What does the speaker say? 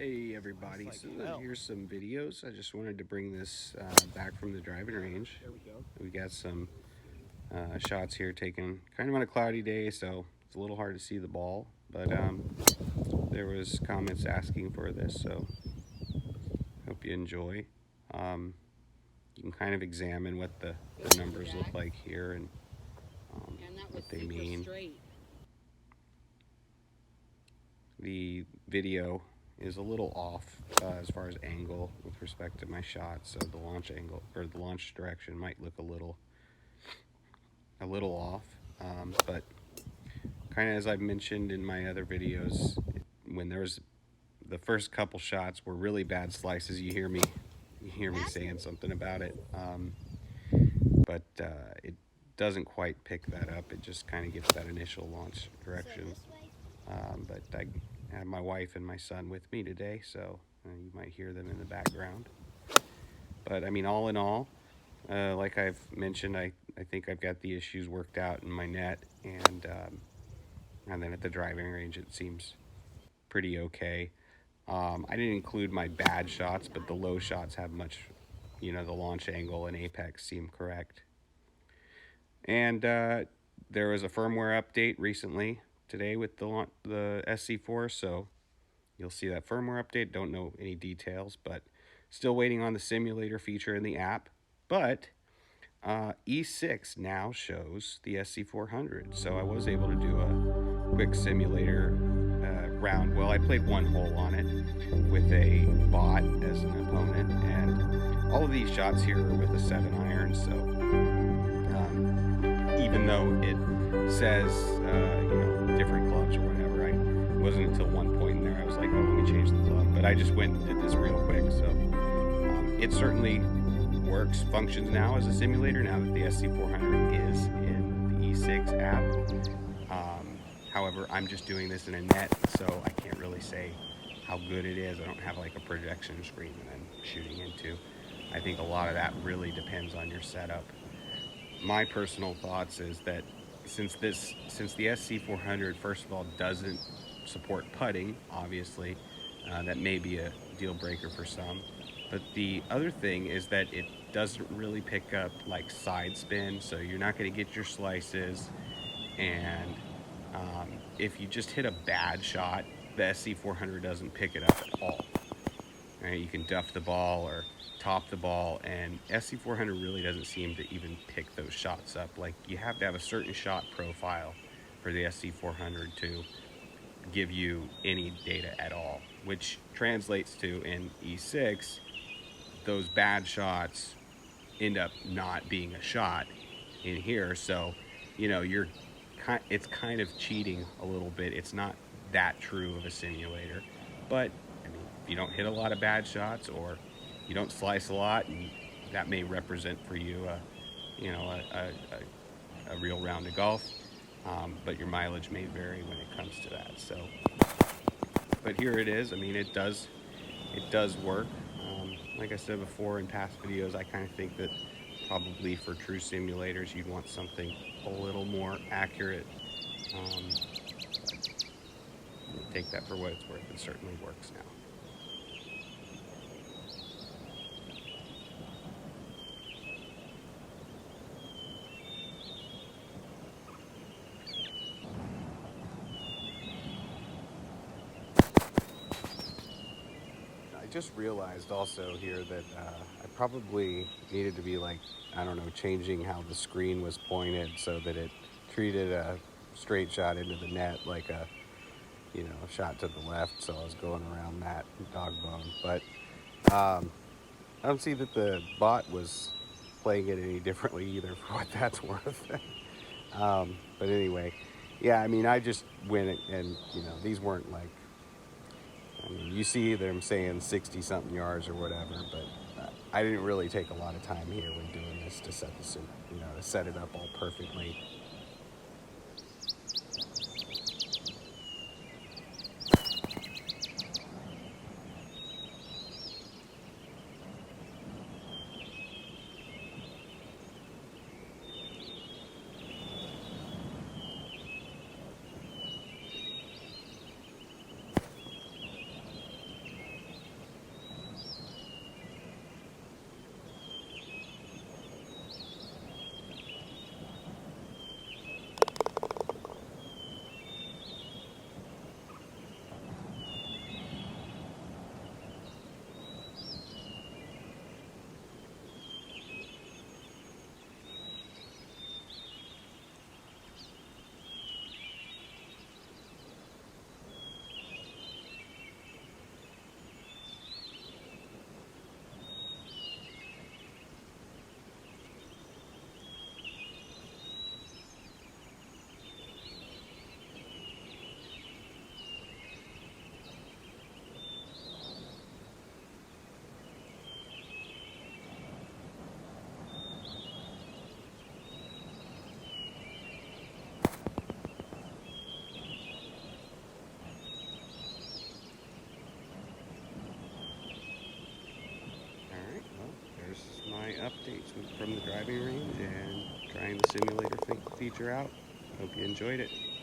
Hey everybody, so here's some videos. I just wanted to bring this back from the driving range. We got some shots here taken kind of on a cloudy day, so it's a little hard to see the ball, but there was comments asking for this, so hope you enjoy. You can kind of examine what the numbers look like here and what they mean. The video is a little off as far as angle with respect to my shot, so the launch angle or the launch direction might look a little off, but kind of as I've mentioned in my other videos, when there was the first couple shots were really bad slices, you hear me saying something about it, but it doesn't quite pick that up. It just kind of gets that initial launch direction. But I have my wife and my son with me today, so you might hear them in the background. But I mean, all in all, like I've mentioned, I think I've got the issues worked out in my net, and then at the driving range it seems pretty okay. I didn't include my bad shots, but the low shots have much, the launch angle and apex seem correct. And there was a firmware update recently today with the SC4, so you'll see that firmware update. Don't know any details, but still waiting on the simulator feature in the app. But E6 now shows the SC400, so I was able to do a quick simulator round. Well, I played one hole on it with a bot as an opponent, and all of these shots here are with a 7-iron, so even though it says different clubs or whatever, it wasn't until one point in there I was like, oh, let me change the club. But I just went and did this real quick, so it certainly works, functions now as a simulator now that the SC400 is in the E6 app. However, I'm just doing this in a net, so I can't really say how good it is. I don't have like a projection screen that I'm shooting into. I think a lot of that really depends on your setup. My personal thoughts is that since the SC400, first of all, doesn't support putting, obviously, that may be a deal breaker for some. But the other thing is that it doesn't really pick up like side spin, so you're not going to get your slices. And if you just hit a bad shot, the SC400 doesn't pick it up at all. Right? You can duff the ball or top the ball, and SC400 really doesn't seem to even pick those shots up. Like, you have to have a certain shot profile for the SC400 to give you any data at all, which translates to in E6, those bad shots end up not being a shot in here. So, it's kind of cheating a little bit. It's not that true of a simulator, but I mean, if you don't hit a lot of bad shots or you don't slice a lot, and that may represent for you a real round of golf, but your mileage may vary when it comes to that. So, but here it is. I mean, it does work. Like I said before in past videos, I kind of think that probably for true simulators, you'd want something a little more accurate. Take that for what it's worth. It certainly works now. I just realized also here that I probably needed to be changing how the screen was pointed so that it treated a straight shot into the net like a shot to the left. So I was going around that dog bone, but I don't see that the bot was playing it any differently either, for what that's worth. But anyway, yeah, I mean, I just went and these weren't like, you see them saying 60-something yards or whatever, but I didn't really take a lot of time here when doing this to set to set it up all perfectly. updates from the driving range and trying the simulator feature out. Hope you enjoyed it.